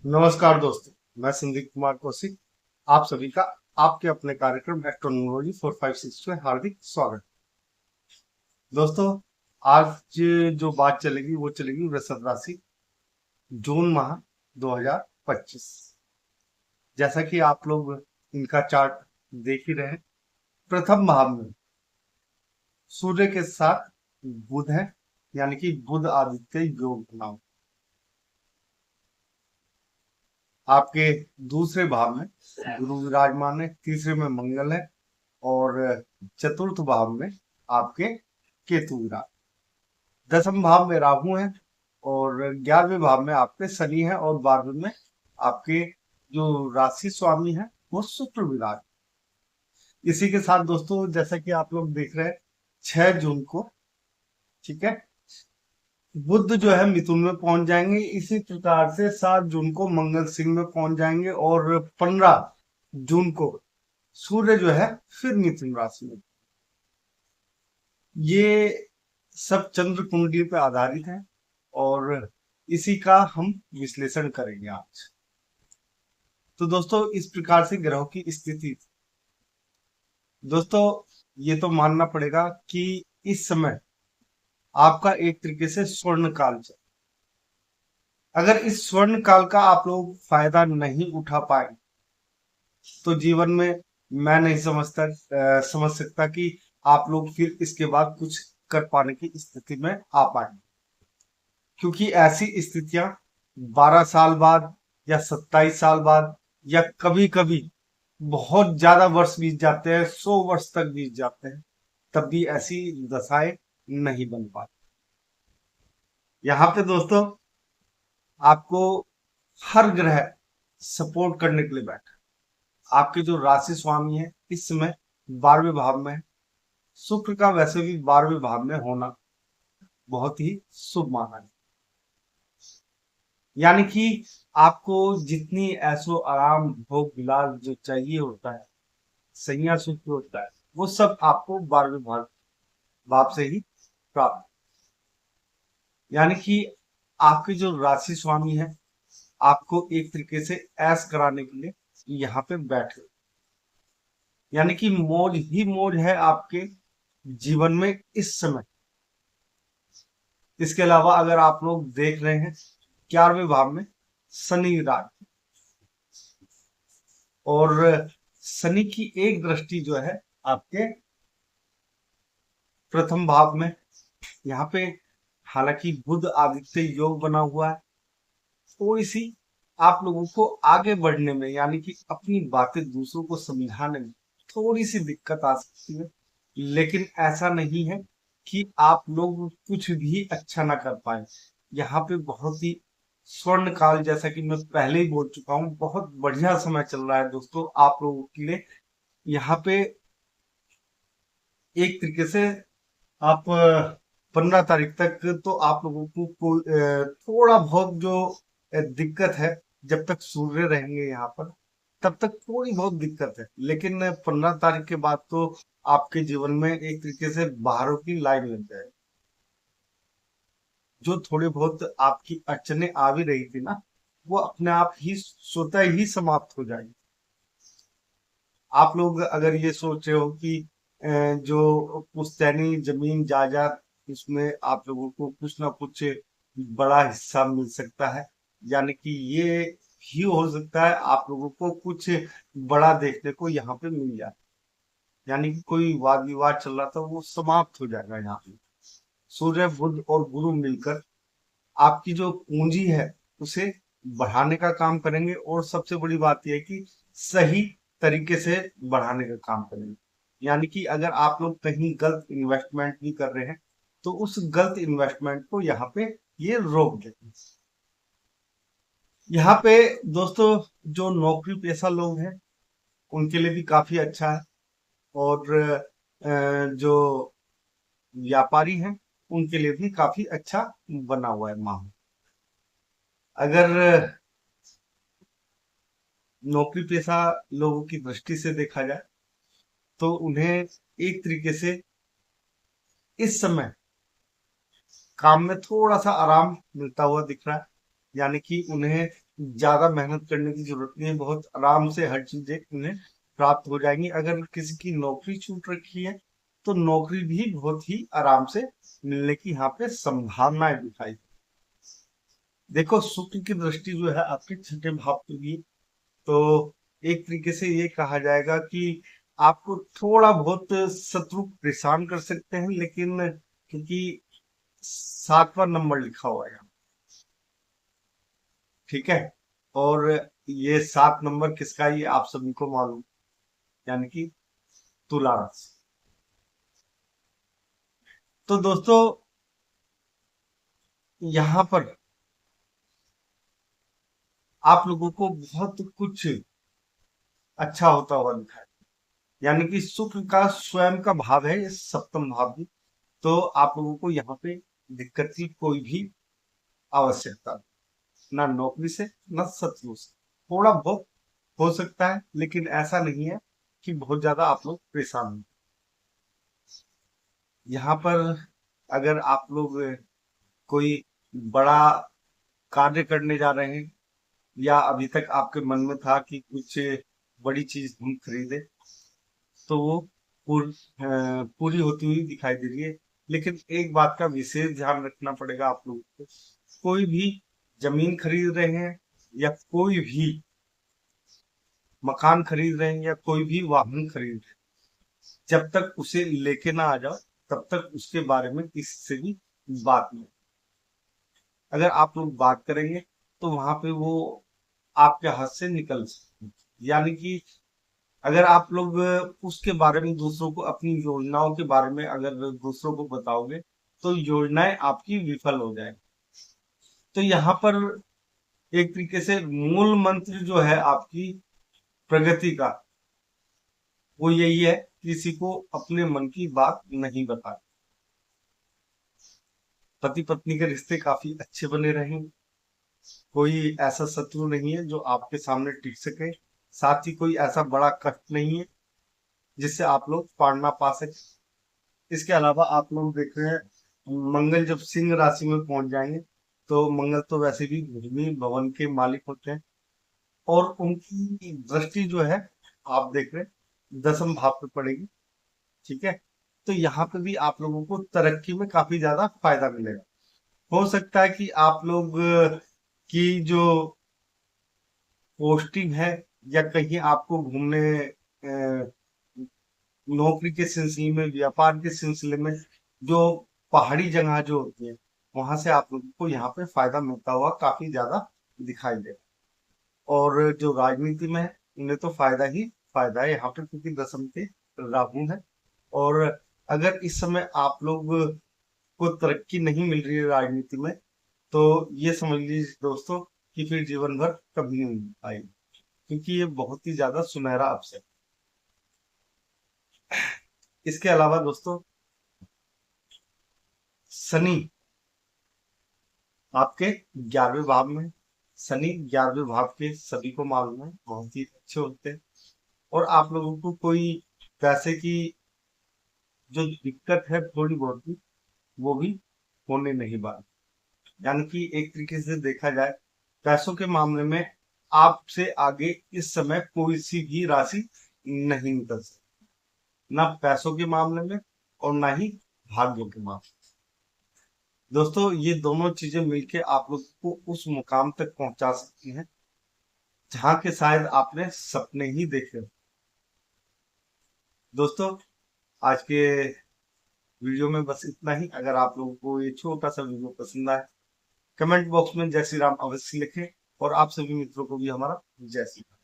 नमस्कार दोस्तों, मैं संदीप कुमार कौशिक। आप सभी का आपके अपने कार्यक्रम एस्ट्रोनॉमोलॉजी 456 में हार्दिक स्वागत। दोस्तों, आज जो बात चलेगी वो चलेगी वृषभ राशि जून माह 2025। जैसा कि आप लोग इनका चार्ट देख ही रहे हैं, प्रथम भाव में सूर्य के साथ बुध है, यानी कि बुध आदित्य योग बनाओ। आपके दूसरे भाव में गुरु विराजमान है, तीसरे में मंगल है और चतुर्थ भाव में आपके केतु विराज। दसम भाव में राहु है और 11वें भाव में आपके शनि है और 12वें में आपके जो राशि स्वामी है वो शुक्र विराज। इसी के साथ दोस्तों, जैसा कि आप लोग देख रहे हैं, 6 जून को, ठीक है, बुध जो है मिथुन में पहुंच जाएंगे। इसी प्रकार से 7 जून को मंगल सिंह में पहुंच जाएंगे और 15 जून को सूर्य जो है फिर मिथुन राशि में। ये सब चंद्र कुंडली पे आधारित है और इसी का हम विश्लेषण करेंगे आज। तो दोस्तों, इस प्रकार से ग्रहों की स्थिति। दोस्तों, ये तो मानना पड़ेगा कि इस समय आपका एक तरीके से स्वर्ण काल चल। अगर इस स्वर्ण काल का आप लोग फायदा नहीं उठा पाए तो जीवन में मैं नहीं समझ सकता कि आप लोग फिर इसके बाद कुछ कर पाने की स्थिति में आ पाए। क्योंकि ऐसी स्थितियां 12 साल बाद या 27 साल बाद या कभी कभी बहुत ज्यादा वर्ष बीत जाते हैं, 100 वर्ष तक बीत जाते हैं, तब भी ऐसी दशाएं नहीं बन पाती। यहाँ पे दोस्तों, आपको हर ग्रह सपोर्ट करने के लिए बैठा। आपके जो राशि स्वामी है इस समय 12वें भाव में है। शुक्र का वैसे भी 12वें भाव में होना बहुत ही शुभ माना है। यानी कि आपको जितनी ऐशो आराम भोग विलास जो चाहिए होता है, सैया सुख होता है, वो सब आपको 12वें भाव से ही प्राप्त। यानी कि आपके जो राशि स्वामी है आपको एक तरीके से ऐश कराने के लिए यहाँ पे बैठे। यानी कि मौज ही मौज है आपके जीवन में इस समय। इसके अलावा अगर आप लोग देख रहे हैं, 11वें भाव में शनि राज और शनि की एक दृष्टि जो है आपके प्रथम भाव में। यहाँ पे हालांकि बुध आदित्य योग बना हुआ है, थोड़ी सी आप लोगों को आगे बढ़ने में, यानी कि अपनी बातें दूसरों को समझाने में थोड़ी सी दिक्कत आ सकती है। लेकिन ऐसा नहीं है कि आप लोग कुछ भी अच्छा ना कर पाए। यहाँ पे बहुत ही स्वर्ण काल, जैसा कि मैं पहले ही बोल चुका हूँ, बहुत बढ़िया समय चल रहा है दोस्तों आप लोगों के लिए। यहाँ पे एक तरीके से आप 15 तारीख तक तो आप लोगों को थोड़ा बहुत जो दिक्कत है, जब तक सूर्य रहेंगे यहाँ पर तब तक थोड़ी बहुत दिक्कत है। लेकिन 15 तारीख के बाद तो आपके जीवन में एक तरीके से बाहरों की लाइन लग जाए। जो थोड़ी बहुत आपकी अड़चने आ भी रही थी ना, वो अपने आप ही स्वतः ही समाप्त हो जाएगी। आप लोग अगर ये सोच रहे हो कि जो पुश्तैनी जमीन जायदाद, उसमें आप लोगों को कुछ ना कुछ बड़ा हिस्सा मिल सकता है, यानी कि ये भी हो सकता है आप लोगों को कुछ बड़ा देखने को यहाँ पे मिल जाए। यानी कि कोई वाद विवाद चल रहा था वो समाप्त हो जाएगा। यहाँ पे सूर्य बुध और गुरु मिलकर आपकी जो पूंजी है उसे बढ़ाने का काम करेंगे और सबसे बड़ी बात यह है कि सही तरीके से बढ़ाने का काम करेंगे। यानी कि अगर आप लोग कहीं गलत इन्वेस्टमेंट भी कर रहे हैं तो उस गलत इन्वेस्टमेंट को यहाँ पे ये रोक देंगे। यहाँ पे दोस्तों, जो नौकरी पेशा लोग हैं उनके लिए भी काफी अच्छा है और जो व्यापारी हैं उनके लिए भी काफी अच्छा बना हुआ है माहौल। अगर नौकरी पेशा लोगों की दृष्टि से देखा जाए तो उन्हें एक तरीके से इस समय काम में थोड़ा सा आराम मिलता हुआ दिख रहा है। यानी कि उन्हें ज्यादा मेहनत करने की जरूरत नहीं है, बहुत आराम से हर चीजें उन्हें प्राप्त हो जाएंगी। अगर किसी की नौकरी छूट रखी है तो नौकरी भी बहुत ही आराम से मिलने की यहाँ पे संभावनाएं दिखाई। देखो शुक्र की दृष्टि जो है आपके छठे भाव पे भी, तो एक तरीके से ये कहा जाएगा कि आपको थोड़ा बहुत शत्रु परेशान कर सकते हैं, लेकिन क्योंकि 7वां नंबर लिखा हुआ है, ठीक है, और ये 7 नंबर किसका, ये आप सभी को मालूम, यानी कि तुला राशि। तो दोस्तों यहाँ पर आप लोगों को बहुत कुछ अच्छा होता हुआ दिखा है, यानी कि शुक्र का स्वयं का भाव है ये सप्तम भाव भी। तो आप लोगों को यहाँ पे दिक्कत की कोई भी आवश्यकता नहीं, ना नौकरी से ना शत्रु से। थोड़ा बहुत हो सकता है, लेकिन ऐसा नहीं है कि बहुत ज्यादा आप लोग परेशान हो। यहाँ पर अगर आप लोग कोई बड़ा कार्य करने जा रहे हैं, या अभी तक आपके मन में था कि कुछ बड़ी चीज हम खरीदे, तो वो पूरी होती हुई दिखाई दे रही है। लेकिन एक बात का विशेष ध्यान रखना पड़ेगा आप लोगों को, कोई भी जमीन खरीद रहे हैं या कोई भी मकान खरीद रहे हैं या कोई भी वाहन खरीद रहे हैं, जब तक उसे लेके ना आ जाओ तब तक उसके बारे में किसी से भी बात नहीं। अगर आप लोग बात करेंगे तो वहां पे वो आपके हाथ से निकल सकते हैं। यानी कि अगर आप लोग उसके बारे में दूसरों को, अपनी योजनाओं के बारे में अगर दूसरों को बताओगे तो योजनाएं आपकी विफल हो जाए। तो यहाँ पर एक तरीके से मूल मंत्र जो है आपकी प्रगति का, वो यही है, किसी को अपने मन की बात नहीं बताए। पति पत्नी के रिश्ते काफी अच्छे बने रहेंगे, कोई ऐसा शत्रु नहीं है जो आपके सामने टिक सके, साथ ही कोई ऐसा बड़ा कष्ट नहीं है जिससे आप लोग पार ना पा सके। इसके अलावा आप लोग देख रहे हैं मंगल जब सिंह राशि में पहुंच जाएंगे, तो मंगल तो वैसे भी भूमि भवन के मालिक होते हैं, और उनकी दृष्टि जो है आप देख रहे हैं 10वें भाव पे पड़ेगी, ठीक है। तो यहाँ पे भी आप लोगों को तरक्की में काफी ज्यादा फायदा मिलेगा। हो सकता है कि आप लोग की जो पोस्टिंग है, या कहीं आपको घूमने, नौकरी के सिलसिले में, व्यापार के सिलसिले में, जो पहाड़ी जगह जो होती है, वहां से आप लोगों को यहाँ पे फायदा मिलता हुआ काफी ज्यादा दिखाई दे। और जो राजनीति में है उन्हें तो फायदा ही फायदा है यहाँ पे, क्योंकि 10वें पे राहु है। और अगर इस समय आप लोग को तरक्की नहीं मिल रही है राजनीति में, तो ये समझ लीजिए दोस्तों कि फिर जीवन भर कभी नहीं मिल पाएगी, क्योंकि ये बहुत ही ज्यादा सुनहरा अवसर। इसके अलावा दोस्तों शनि आपके 11वें भाव में, शनि 11वें भाव के सभी को मालूम है बहुत ही अच्छे होते हैं। और आप लोगों को कोई पैसे की जो दिक्कत है थोड़ी बहुत की, वो भी होने नहीं वाली। यानी कि एक तरीके से देखा जाए पैसों के मामले में आपसे आगे इस समय कोई सी भी राशि नहीं निकल सकती, ना पैसों के मामले में और ना ही भाग्य के मामले में। दोस्तों ये दोनों चीजें मिलके आप लोग को उस मुकाम तक पहुंचा सकती हैं जहां के शायद आपने सपने ही देखे हो। दोस्तों आज के वीडियो में बस इतना ही। अगर आप लोगों को ये छोटा सा वीडियो पसंद आए, कमेंट बॉक्स में जय श्री राम अवश्य लिखें, और आप सभी मित्रों को भी हमारा जय श्री राम।